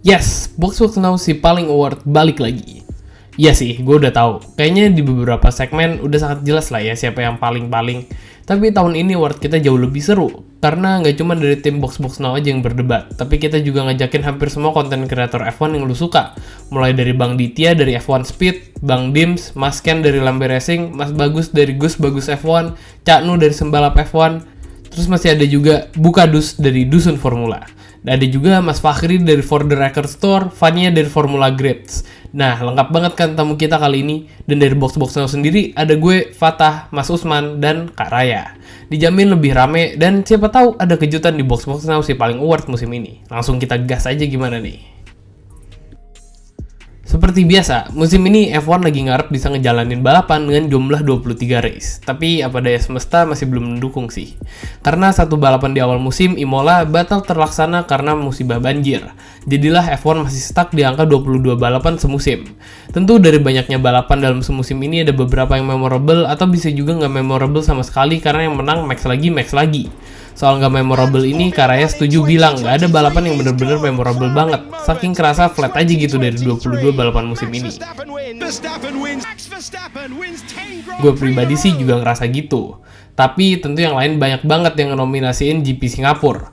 Yes, Box Now si paling award balik lagi. Iya sih, gue udah tahu. Kayaknya di beberapa segmen udah sangat jelas lah ya siapa yang paling-paling. Tapi tahun ini award kita jauh lebih seru. Karena nggak cuma dari tim Box Now aja yang berdebat. Tapi kita juga ngajakin hampir semua konten kreator F1 yang lu suka. Mulai dari Bang Ditya dari F1 Speed, Bang Dims, Mas Ken dari Lambe Racing, Mas Bagus dari Gus Bagus F1, Cak Nu dari Sembalap F1. Terus masih ada juga Bukadus dari Dusun Formula. Dan ada juga Mas Fakhri dari For The Record Store, Fania dari Formula Grids. Nah, lengkap banget kan tamu kita kali ini. Dan dari Box Now sendiri ada gue, Fatah, Mas Usman, dan Kak Raya. Dijamin lebih rame dan siapa tahu ada kejutan di Box Now si paling award musim ini. Langsung kita gas aja gimana nih. Seperti biasa, musim ini F1 lagi ngarep bisa ngejalanin balapan dengan jumlah 23 race. Tapi apa daya semesta masih belum mendukung sih. Karena satu balapan di awal musim, Imola batal terlaksana karena musibah banjir. Jadilah F1 masih stuck di angka 22 balapan semusim. Tentu dari banyaknya balapan dalam semusim ini ada beberapa yang memorable atau bisa juga nggak memorable sama sekali karena yang menang max lagi. Soal nggak memorable ini, Kak Raya setuju bilang nggak ada balapan yang bener-bener memorable banget. Saking kerasa flat aja gitu dari 22 balapan musim ini. Gue pribadi sih juga ngerasa gitu. Tapi tentu yang lain banyak banget yang nominasiin GP Singapura.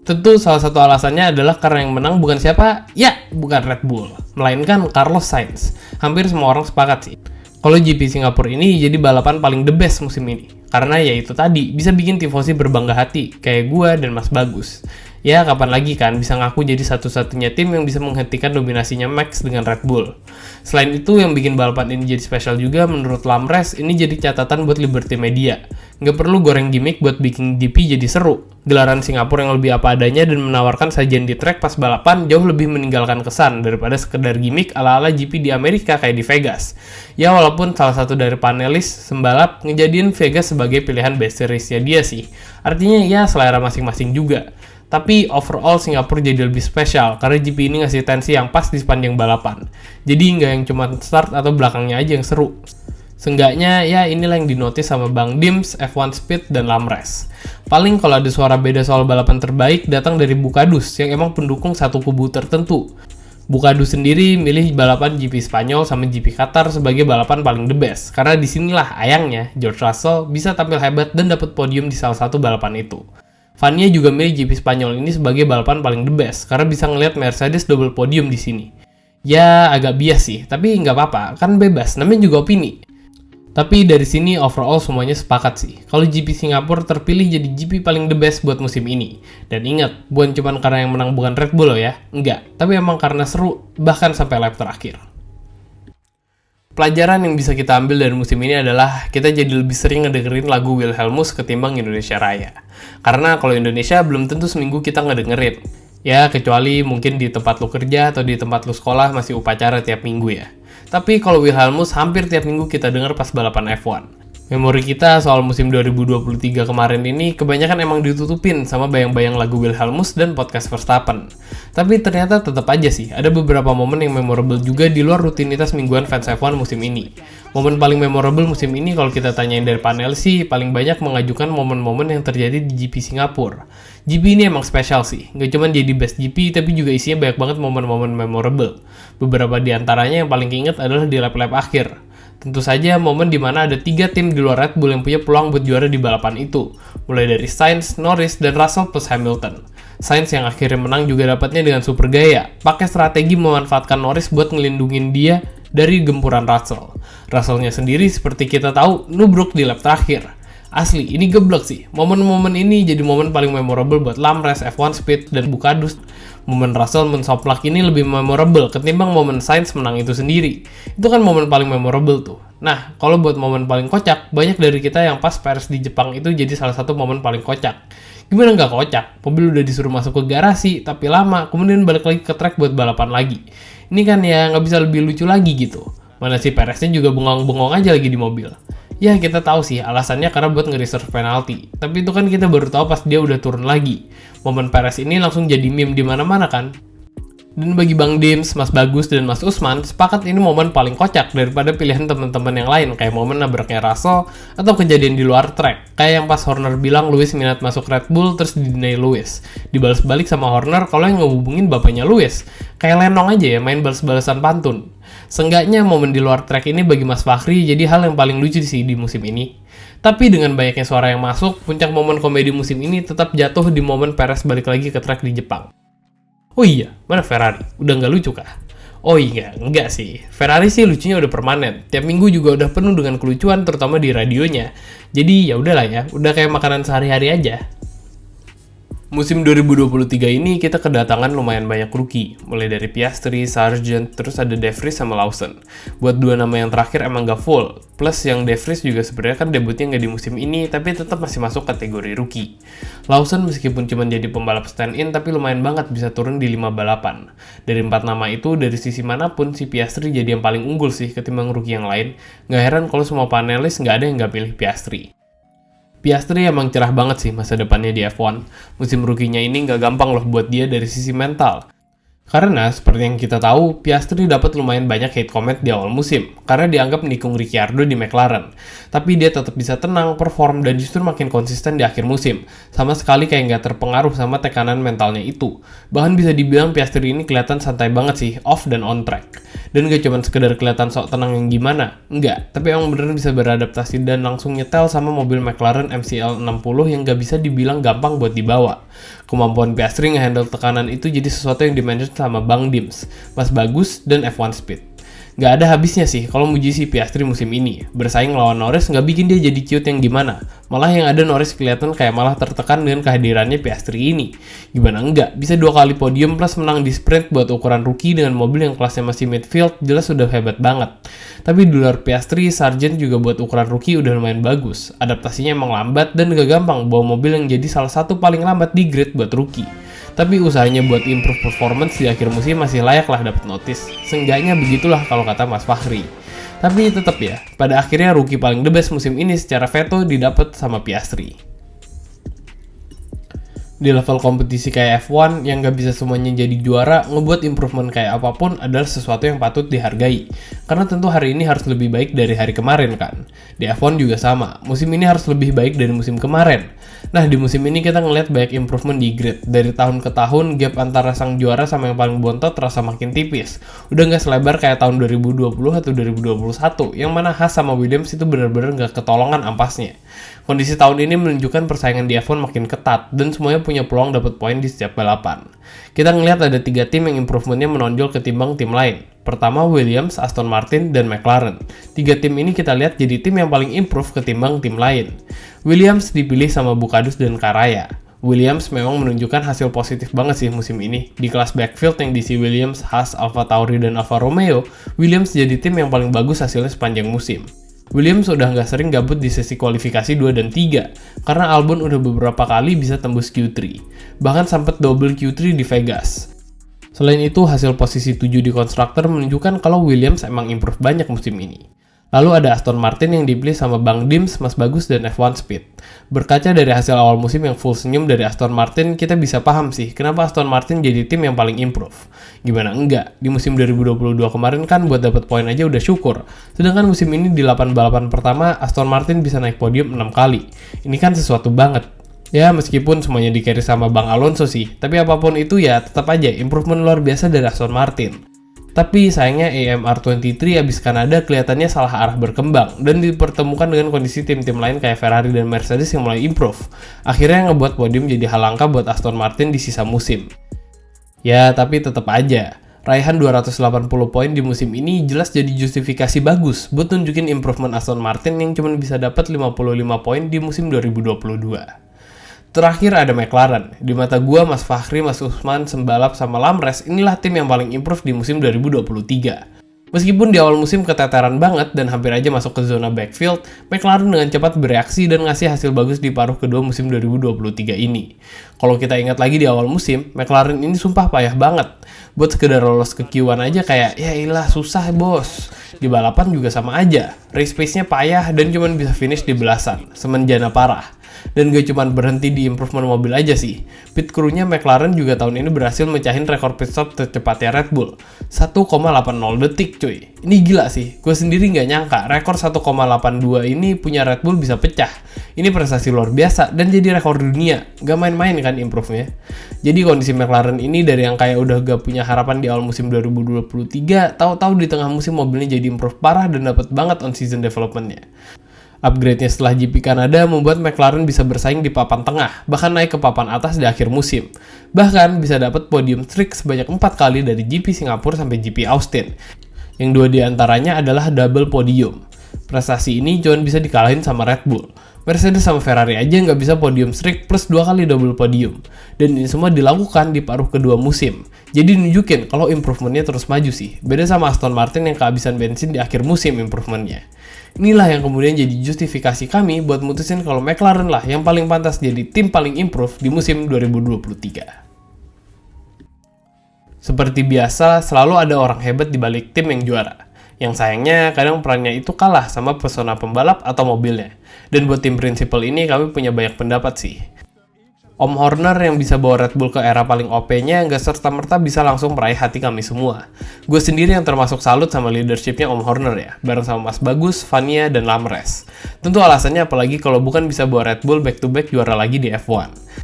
Tentu salah satu alasannya adalah karena yang menang bukan siapa? Ya, bukan Red Bull. Melainkan Carlos Sainz. Hampir semua orang sepakat sih. Kalau GP Singapura ini jadi balapan paling the best musim ini. Karena ya itu tadi, bisa bikin tifosi berbangga hati, kayak gue dan Mas Bagus. Ya kapan lagi kan bisa ngaku jadi satu-satunya tim yang bisa menghentikan dominasinya Max dengan Red Bull. Selain itu yang bikin balapan ini jadi spesial juga menurut Lamres, ini jadi catatan buat Liberty Media. Nggak perlu goreng gimmick buat bikin GP jadi seru. Gelaran Singapura yang lebih apa adanya dan menawarkan sajian di track pas balapan jauh lebih meninggalkan kesan daripada sekedar gimmick ala-ala GP di Amerika kayak di Vegas. Ya walaupun salah satu dari panelis sembalap ngejadiin Vegas sebagai pilihan best series-nya dia sih. Artinya ya selera masing-masing juga. Tapi overall Singapura jadi lebih spesial karena GP ini ngasih tensi yang pas di sepanjang balapan. Jadi nggak yang cuma start atau belakangnya aja yang seru. Seenggaknya ya inilah yang dinotis sama Bang Dims, F1 Speed, dan Lamres. Paling kalau ada suara beda soal balapan terbaik datang dari Bukadus yang emang pendukung satu kubu tertentu. Bukadus sendiri milih balapan GP Spanyol sama GP Qatar sebagai balapan paling the best. Karena disinilah ayangnya George Russell bisa tampil hebat dan dapat podium di salah satu balapan itu. Fania juga milih GP Spanyol ini sebagai balapan paling the best karena bisa ngelihat Mercedes double podium di sini. Ya agak bias sih, tapi nggak apa-apa, kan bebas, namanya juga opini. Tapi dari sini overall semuanya sepakat sih. Kalau GP Singapura terpilih jadi GP paling the best buat musim ini. Dan ingat, bukan cuma karena yang menang bukan Red Bull loh ya, enggak. Tapi emang karena seru, bahkan sampai lap terakhir. Pelajaran yang bisa kita ambil dari musim ini adalah kita jadi lebih sering ngedengerin lagu Wilhelmus ketimbang Indonesia Raya. Karena kalau Indonesia belum tentu seminggu kita ngedengerin. Ya kecuali mungkin di tempat lu kerja atau di tempat lu sekolah masih upacara tiap minggu ya. Tapi kalau Wilhelmus hampir tiap minggu kita denger pas balapan F1. Memori kita soal musim 2023 kemarin ini kebanyakan emang ditutupin sama bayang-bayang lagu Wilhelmus dan podcast Verstappen. Tapi ternyata tetap aja sih, ada beberapa momen yang memorable juga di luar rutinitas mingguan fans F1 musim ini. Momen paling memorable musim ini kalau kita tanyain dari panel sih, paling banyak mengajukan momen-momen yang terjadi di GP Singapura. GP ini emang spesial sih, nggak cuma jadi best GP tapi juga isinya banyak banget momen-momen memorable. Beberapa di antaranya yang paling keinget adalah di lap-lap akhir. Tentu saja momen di mana ada 3 tim di luar Red Bull yang punya peluang buat juara di balapan itu, mulai dari Sainz, Norris, dan Russell plus Hamilton. Sainz yang akhirnya menang juga dapatnya dengan super gaya, pakai strategi memanfaatkan Norris buat ngelindungin dia dari gempuran Russell. Russellnya sendiri seperti kita tahu nubruk di lap terakhir. Asli, ini geblek sih. Momen-momen ini jadi momen paling memorable buat Lamres, F1 Speed, dan Bukadus. Momen Russell mensoplak ini lebih memorable ketimbang momen Sainz menang itu sendiri. Itu kan momen paling memorable tuh. Nah, kalau buat momen paling kocak, banyak dari kita yang pas Perez di Jepang itu jadi salah satu momen paling kocak. Gimana nggak kocak? Mobil udah disuruh masuk ke garasi, tapi lama, kemudian balik lagi ke track buat balapan lagi. Ini kan ya nggak bisa lebih lucu lagi gitu. Mana si Pereznya juga bengong-bengong aja lagi di mobil. Ya kita tahu sih alasannya karena buat nge-reserve penalti. Tapi itu kan kita baru tahu pas dia udah turun lagi. Momen Perez ini langsung jadi meme di mana-mana kan. Dan bagi Bang Dims, Mas Bagus, dan Mas Usman, sepakat ini momen paling kocak daripada pilihan teman-teman yang lain, kayak momen nabraknya Russell atau kejadian di luar track. Kayak yang pas Horner bilang Lewis minat masuk Red Bull terus dideny Lewis. Dibalas balik sama Horner kalau yang ngehubungin bapaknya Lewis. Kayak Lenong aja ya, main balas-balasan pantun. Seenggaknya momen di luar track ini bagi Mas Fakhri jadi hal yang paling lucu sih di musim ini. Tapi dengan banyaknya suara yang masuk, puncak momen komedi musim ini tetap jatuh di momen Perez balik lagi ke track di Jepang. Oh iya, mana Ferrari? Udah nggak lucu kah? Oh iya, enggak sih. Ferrari sih lucunya udah permanen. Tiap minggu juga udah penuh dengan kelucuan, terutama di radionya. Jadi ya udahlah ya, udah kayak makanan sehari-hari aja. Musim 2023 ini kita kedatangan lumayan banyak rookie, mulai dari Piastri, Sargent, terus ada De Vries sama Lawson. Buat dua nama yang terakhir emang gak full, plus yang De Vries juga sebenarnya kan debutnya nggak di musim ini, tapi tetap masih masuk kategori rookie. Lawson meskipun cuma jadi pembalap stand-in, tapi lumayan banget bisa turun di 5 balapan. Dari 4 nama itu, dari sisi manapun si Piastri jadi yang paling unggul sih ketimbang rookie yang lain. Gak heran kalau semua panelis nggak ada yang nggak pilih Piastri. Piastri emang cerah banget sih masa depannya di F1. Musim rookie-nya ini nggak gampang loh buat dia dari sisi mental. Karena, seperti yang kita tahu, Piastri dapat lumayan banyak hate comment di awal musim, karena dianggap menikung Ricciardo di McLaren. Tapi dia tetap bisa tenang, perform, dan justru makin konsisten di akhir musim. Sama sekali kayak nggak terpengaruh sama tekanan mentalnya itu. Bahkan bisa dibilang Piastri ini kelihatan santai banget sih, off dan on track. Dan gak cuma sekedar kelihatan sok tenang yang gimana, enggak, tapi emang beneran bisa beradaptasi dan langsung nyetel sama mobil McLaren MCL 60 yang gak bisa dibilang gampang buat dibawa. Kemampuan Piastri ngehandle tekanan itu jadi sesuatu yang dimention sama Bang Dims, Mas Bagus, dan F1 Speed. Gak ada habisnya sih kalau muji si Piastri musim ini. Bersaing lawan Norris gak bikin dia jadi cute yang gimana. Malah yang ada Norris kelihatan kayak malah tertekan dengan kehadirannya Piastri ini. Gimana enggak, bisa 2 kali podium plus menang di sprint buat ukuran rookie dengan mobil yang kelasnya masih midfield, jelas sudah hebat banget. Tapi di luar Piastri, Sargent juga buat ukuran rookie udah lumayan bagus. Adaptasinya emang lambat dan gak gampang bawa mobil yang jadi salah satu paling lambat di grid buat rookie. Tapi usahanya buat improve performance di akhir musim masih layak lah dapat notice. Seenggaknya begitulah kalau kata Mas Fakhri. Tapi tetap ya, pada akhirnya rookie paling the best musim ini secara veto didapat sama Piastri. Di level kompetisi kayak F1 yang gak bisa semuanya jadi juara, ngebuat improvement kayak apapun adalah sesuatu yang patut dihargai. Karena tentu hari ini harus lebih baik dari hari kemarin kan. Di F1 juga sama, musim ini harus lebih baik dari musim kemarin. Nah di musim ini kita ngeliat banyak improvement di grid. Dari tahun ke tahun, gap antara sang juara sama yang paling bontot terasa makin tipis. Udah gak selebar kayak tahun 2020 atau 2021, yang mana Haas sama Williams itu bener-bener gak ketolongan ampasnya. Kondisi tahun ini menunjukkan persaingan di F1 makin ketat, dan semuanya punya peluang dapat poin di setiap balapan. Kita ngelihat ada 3 tim yang improvementnya menonjol ketimbang tim lain. Pertama Williams, Aston Martin, dan McLaren. 3 tim ini kita lihat jadi tim yang paling improve ketimbang tim lain. Williams dipilih sama Bukadus dan Karaya. Williams memang menunjukkan hasil positif banget sih musim ini. Di kelas backfield yang diisi Williams, Haas, Alfa Tauri, dan Alfa Romeo, Williams jadi tim yang paling bagus hasilnya sepanjang musim. Williams udah nggak sering gabut di sesi kualifikasi 2 dan 3, karena Albon udah beberapa kali bisa tembus Q3. Bahkan sempat double Q3 di Vegas. Selain itu, hasil posisi 7 di konstruktor menunjukkan kalau Williams emang improve banyak musim ini. Lalu ada Aston Martin yang dipilih sama Bang Dims, Mas Bagus, dan F1 Speed. Berkaca dari hasil awal musim yang full senyum dari Aston Martin, kita bisa paham sih kenapa Aston Martin jadi tim yang paling improve. Gimana enggak, di musim 2022 kemarin kan buat dapat poin aja udah syukur. Sedangkan musim ini di 8 balapan pertama, Aston Martin bisa naik podium 6 kali. Ini kan sesuatu banget. Ya meskipun semuanya di-carry sama Bang Alonso sih, tapi apapun itu ya tetap aja improvement luar biasa dari Aston Martin. Tapi sayangnya AMR23 abis Kanada kelihatannya salah arah berkembang dan dipertemukan dengan kondisi tim-tim lain kayak Ferrari dan Mercedes yang mulai improve. Akhirnya ngebuat podium jadi hal langka buat Aston Martin di sisa musim. Ya tapi tetap aja, raihan 280 poin di musim ini jelas jadi justifikasi bagus buat tunjukin improvement Aston Martin yang cuma bisa dapat 55 poin di musim 2022. Terakhir ada McLaren. Di mata gua, Mas Fakhri, Mas Usman, Sembalap, sama Lamres, inilah tim yang paling improve di musim 2023. Meskipun di awal musim keteteran banget dan hampir aja masuk ke zona backfield, McLaren dengan cepat bereaksi dan ngasih hasil bagus di paruh kedua musim 2023 ini. Kalau kita ingat lagi di awal musim, McLaren ini sumpah payah banget. Buat sekedar lolos ke Q1 aja kayak, ya ilah susah bos. Di balapan juga sama aja, race pace-nya payah dan cuma bisa finish di belasan, semenjana parah. Dan gak cuma berhenti di improvement mobil aja sih. Pit crew-nya McLaren juga tahun ini berhasil mecahin rekor pit stop tercepatnya Red Bull. 1,80 detik cuy. Ini gila sih. Gue sendiri gak nyangka rekor 1,82 ini punya Red Bull bisa pecah. Ini prestasi luar biasa dan jadi rekor dunia. Gak main-main kan improve-nya. Jadi kondisi McLaren ini dari yang kayak udah gak punya harapan di awal musim 2023, tahu-tahu di tengah musim mobilnya jadi improve parah dan dapat banget on season development-nya. Upgrade-nya setelah GP Kanada membuat McLaren bisa bersaing di papan tengah, bahkan naik ke papan atas di akhir musim. Bahkan bisa dapat podium streak sebanyak 4 kali dari GP Singapura sampai GP Austin. Yang 2 diantaranya adalah double podium. Prestasi ini cuma bisa dikalahin sama Red Bull. Mercedes sama Ferrari aja nggak bisa podium streak plus 2 kali double podium. Dan ini semua dilakukan di paruh kedua musim. Jadi nunjukin kalau improvementnya terus maju sih. Beda sama Aston Martin yang kehabisan bensin di akhir musim improvementnya. Inilah yang kemudian jadi justifikasi kami buat mutusin kalau McLaren lah yang paling pantas jadi tim paling improve di musim 2023. Seperti biasa, selalu ada orang hebat di balik tim yang juara. Yang sayangnya kadang perannya itu kalah sama pesona pembalap atau mobilnya. Dan buat tim prinsipal ini kami punya banyak pendapat sih. Om Horner yang bisa bawa Red Bull ke era paling OP-nya nggak serta-merta bisa langsung meraih hati kami semua. Gue sendiri yang termasuk salut sama leadership-nya Om Horner ya, bareng sama Mas Bagus, Vania, dan Lamres. Tentu alasannya apalagi kalau bukan bisa bawa Red Bull back-to-back juara lagi di F1.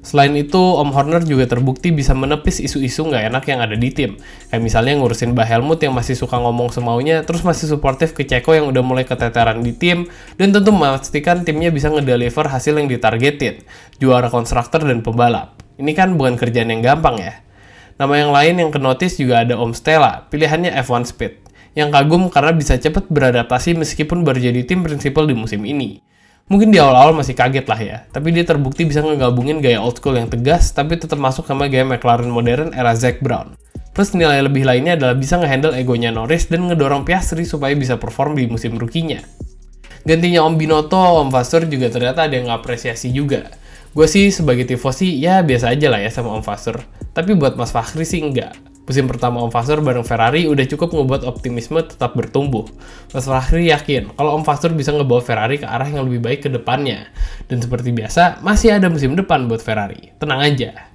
Selain itu, Om Horner juga terbukti bisa menepis isu-isu nggak enak yang ada di tim. Kayak misalnya ngurusin Mbah Helmut yang masih suka ngomong semaunya, terus masih suportif ke Ceko yang udah mulai keteteran di tim, dan tentu memastikan timnya bisa ngedeliver hasil yang ditargetin, juara konstruktor dan pembalap. Ini kan bukan kerjaan yang gampang ya. Nama yang lain yang kenotis juga ada Om Stella, pilihannya F1 Speed, yang kagum karena bisa cepat beradaptasi meskipun baru jadi tim prinsipal di musim ini. Mungkin di awal-awal masih kaget lah ya, tapi dia terbukti bisa ngegabungin gaya old school yang tegas, tapi tetap masuk sama gaya McLaren modern era Zac Brown. Plus nilai lebih lainnya adalah bisa ngehandle egonya Norris dan ngedorong Piastri supaya bisa perform di musim rookie-nya. Gantinya Om Binotto, Om Vasseur juga ternyata ada yang ngapresiasi juga. Gue sih sebagai tifosi ya biasa aja lah ya sama Om Vasseur, tapi buat Mas Fakhri sih enggak. Musim pertama Om Vasseur bareng Ferrari udah cukup ngebuat optimisme tetap bertumbuh. Mas Fakhri yakin kalau Om Vasseur bisa ngebawa Ferrari ke arah yang lebih baik ke depannya. Dan seperti biasa, masih ada musim depan buat Ferrari. Tenang aja.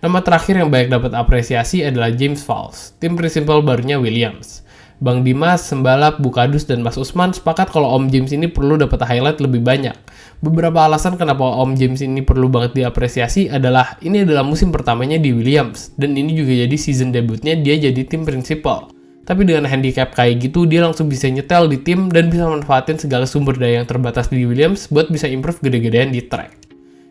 Nama terakhir yang banyak dapat apresiasi adalah James Vowles, tim prinsipal barunya Williams. Bang Dimas, Sembalap, Bukadus, dan Mas Usman sepakat kalau Om James ini perlu dapat highlight lebih banyak. Beberapa alasan kenapa Om James ini perlu banget diapresiasi adalah ini adalah musim pertamanya di Williams, dan ini juga jadi season debutnya dia jadi tim prinsipal. Tapi dengan handicap kayak gitu, dia langsung bisa nyetel di tim dan bisa manfaatin segala sumber daya yang terbatas di Williams buat bisa improve gede-gedean di track.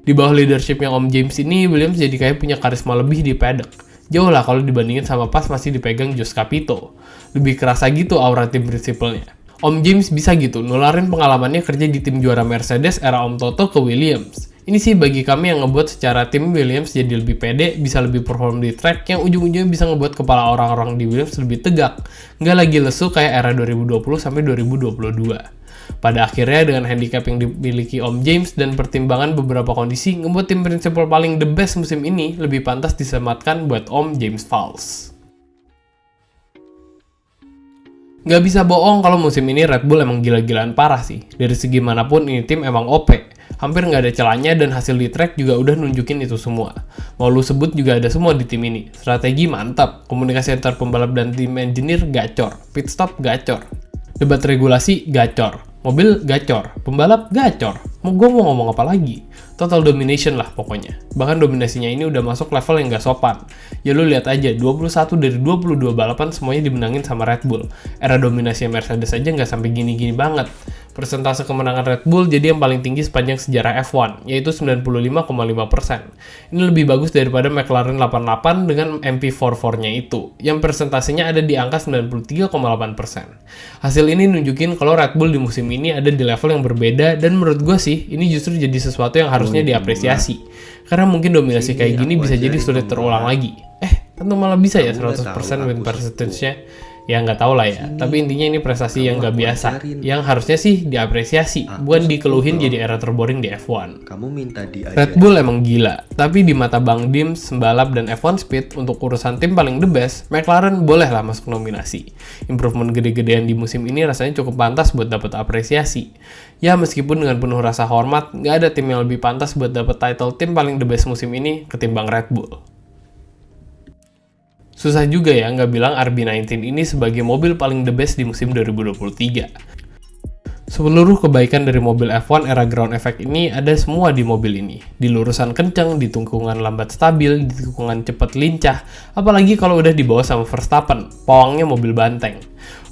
Di bawah leadershipnya Om James ini, Williams jadi kayak punya karisma lebih di paddock. Jauh lah kalau dibandingin sama pas masih dipegang Jost Capito. Lebih kerasa gitu aura tim prinsipalnya. Om James bisa gitu nularin pengalamannya kerja di tim juara Mercedes era Om Toto ke Williams. Ini sih bagi kami yang ngebuat secara tim Williams jadi lebih pede, bisa lebih perform di track, yang ujung-ujungnya bisa ngebuat kepala orang-orang di Williams lebih tegak. Nggak lagi lesu kayak era 2020 sampai 2022. Pada akhirnya dengan handicap yang dimiliki Om James dan pertimbangan beberapa kondisi, ngebuat tim prinsipal paling the best musim ini lebih pantas disematkan buat Om James Vowles. Nggak bisa bohong kalau musim ini Red Bull emang gila-gilaan parah sih. Dari segi manapun ini tim emang OP. Hampir nggak ada celahnya dan hasil di track juga udah nunjukin itu semua. Mau lu sebut juga ada semua di tim ini. Strategi mantap, komunikasi antar pembalap dan tim engineer gacor, pit stop gacor, debat regulasi gacor, mobil gacor, pembalap gacor. Gue mau ngomong apa lagi? Total domination lah pokoknya. Bahkan dominasinya ini udah masuk level yang gak sopan. Ya lu lihat aja, 21 dari 22 balapan semuanya dimenangin sama Red Bull. Era dominasi Mercedes aja gak sampai gini-gini banget. Persentase kemenangan Red Bull jadi yang paling tinggi sepanjang sejarah F1, yaitu 95,5%. Ini lebih bagus daripada McLaren 88 dengan MP44-nya itu, yang persentasenya ada di angka 93,8%. Hasil ini nunjukin kalau Red Bull di musim ini ada di level yang berbeda, dan menurut gue sih, ini justru jadi sesuatu yang harusnya diapresiasi. Karena mungkin dominasi kayak gini bisa jadi sulit terulang lagi. Tentu malah bisa ya 100% win percentage-nya. Ya nggak tahu lah ya, tapi intinya ini prestasi yang nggak biasa, yang harusnya sih diapresiasi, bukan dikeluhin jadi era terboring di F1. Kamu minta diajarin. Red Bull emang gila, tapi di mata Bang Dims, Sembalap, dan F1 Speed untuk urusan tim paling the best, McLaren bolehlah masuk nominasi. Improvement gede-gedean di musim ini rasanya cukup pantas buat dapat apresiasi. Ya meskipun dengan penuh rasa hormat, nggak ada tim yang lebih pantas buat dapat title tim paling the best musim ini ketimbang Red Bull. Susah juga ya nggak bilang RB19 ini sebagai mobil paling the best di musim 2023. Seluruh kebaikan dari mobil F1 era ground effect ini ada semua di mobil ini. Di lurusan kencang, di tikungan lambat stabil, di tikungan cepat lincah, apalagi kalau udah dibawa sama Verstappen, pawangnya mobil banteng.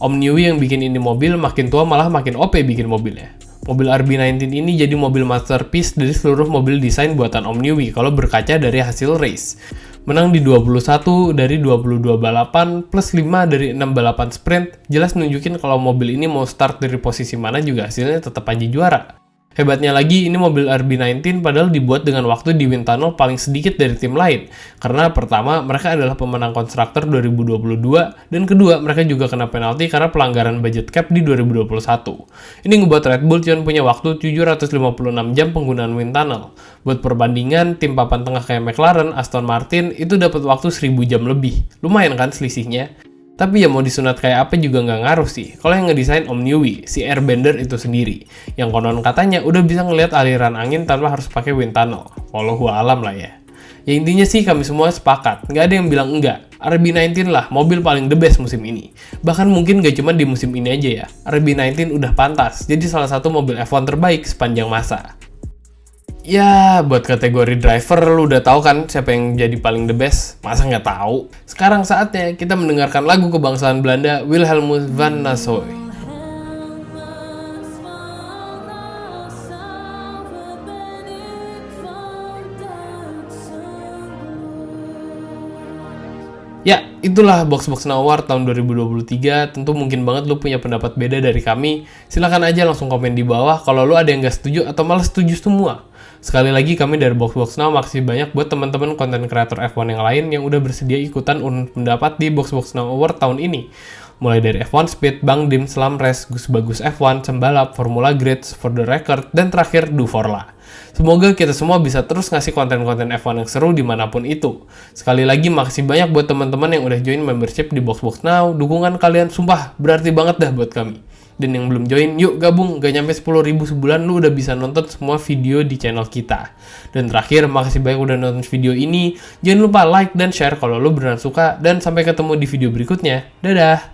Om Newey yang bikin ini mobil makin tua malah makin OP bikin mobilnya. Mobil RB19 ini jadi mobil masterpiece dari seluruh mobil desain buatan Om Newey kalau berkaca dari hasil race. Menang di 21 dari 22 balapan plus 5 dari 6 balapan sprint, jelas nunjukin kalau mobil ini mau start dari posisi mana juga hasilnya tetap aja juara. Hebatnya lagi, ini mobil RB19 padahal dibuat dengan waktu di wind tunnel paling sedikit dari tim lain. Karena pertama, mereka adalah pemenang konstruktor 2022, dan kedua, mereka juga kena penalti karena pelanggaran budget cap di 2021. Ini ngebuat Red Bull cuma punya waktu 756 jam penggunaan wind tunnel. Buat perbandingan, tim papan tengah kayak McLaren, Aston Martin, itu dapat waktu 1000 jam lebih. Lumayan kan selisihnya? Tapi ya mau disunat kayak apa juga nggak ngaruh sih. Kalau yang ngedesain Om Newey, si airbender itu sendiri. Yang konon katanya udah bisa ngelihat aliran angin tanpa harus pakai wind tunnel. Wallahu alam lah ya. Ya intinya sih kami semua sepakat. Nggak ada yang bilang enggak. RB19 lah mobil paling the best musim ini. Bahkan mungkin nggak cuma di musim ini aja ya. RB19 udah pantas. Jadi salah satu mobil F1 terbaik sepanjang masa. Ya, buat kategori driver lu udah tahu kan siapa yang jadi paling the best? Masa nggak tahu? Sekarang saatnya kita mendengarkan lagu kebangsaan Belanda Wilhelmus van Nassau. Ya, itulah Box Now Award tahun 2023. Tentu mungkin banget lu punya pendapat beda dari kami. Silahkan aja langsung komen di bawah kalau lu ada yang nggak setuju atau malah setuju semua. Sekali lagi kami dari Box Now makasih banyak buat teman-teman konten kreator F1 yang lain yang udah bersedia ikutan pendapat di Box Now Award tahun ini. Mulai dari F1 Speed, Bang Dim, Slam Race, Gus Bagus F1, Sembalap, Formula Grids, For the Record, dan terakhir Duforla. Semoga kita semua bisa terus ngasih konten-konten F1 yang seru dimanapun itu. Sekali lagi makasih banyak buat teman-teman yang udah join membership di Box Now. Dukungan kalian sumpah berarti banget dah buat kami. Dan yang belum join, yuk gabung, gak nyampe 10.000 sebulan lu udah bisa nonton semua video di channel kita. Dan terakhir, makasih banyak udah nonton video ini. Jangan lupa like dan share kalau lu beneran suka, dan sampai ketemu di video berikutnya. Dadah!